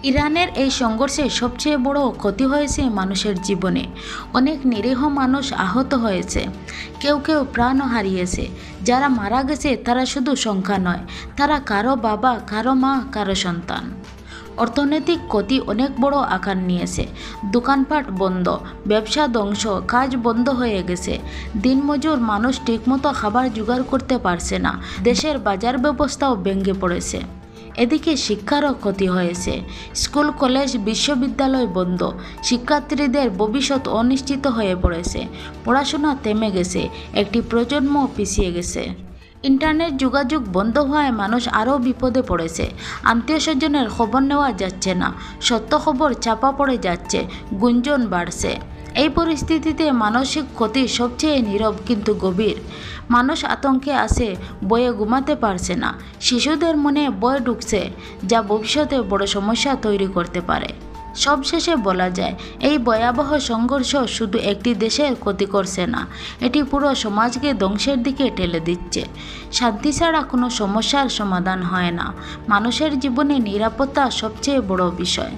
ইরানের এই সংঘর্ষে সবচেয়ে বড় ক্ষতি হয়েছে মানুষের জীবনে। অনেক নিরীহ মানুষ আহত হয়েছে, কেউ কেউ প্রাণও হারিয়েছে। যারা মারা গেছে তারা শুধু সংখ্যা নয়, তারা কারো বাবা, কারো মা, কারো সন্তান। অর্থনৈতিক ক্ষতি অনেক বড় আকার নিয়েছে। দোকানপাট বন্ধ, ব্যবসা ধ্বংস, কাজ বন্ধ হয়ে গেছে। দিনমজুর মানুষ ঠিকমতো খাবার জোগাড় করতে পারছে না। দেশের বাজার ব্যবস্থাও ভেঙে পড়েছে। এদিকে শিক্ষারও ক্ষতি হয়েছে। স্কুল, কলেজ, বিশ্ববিদ্যালয় বন্ধ। শিক্ষার্থীদের ভবিষ্যৎ অনিশ্চিত হয়ে পড়েছে। পড়াশোনা থেমে গেছে, একটি প্রজন্ম পিছিয়ে গেছে। ইন্টারনেট যোগাযোগ বন্ধ হওয়ায় মানুষ আরও বিপদে পড়েছে। আত্মীয় স্বজনের খবর নেওয়া যাচ্ছে না, সত্য খবর চাপা পড়ে যাচ্ছে, গুঞ্জন বাড়ছে। এই পরিস্থিতিতে মানসিক ক্ষতি সবচেয়ে নীরব কিন্তু গভীর। মানুষ আতঙ্কে আছে, ভয়ে ঘুমাতে পারছে না। শিশুদের মনে ভয় ঢুকছে, যা ভবিষ্যতে বড় সমস্যা তৈরি করতে পারে। সবশেষে বলা যায়, এই ভয়াবহ সংঘর্ষ শুধু একটি দেশের ক্ষতি করছে না, এটি পুরো সমাজকে ধ্বংসের দিকে ঠেলে দিচ্ছে। শান্তি ছাড়া কোনো সমস্যার সমাধান হয় না। মানুষের জীবনে নিরাপত্তা সবচেয়ে বড় বিষয়।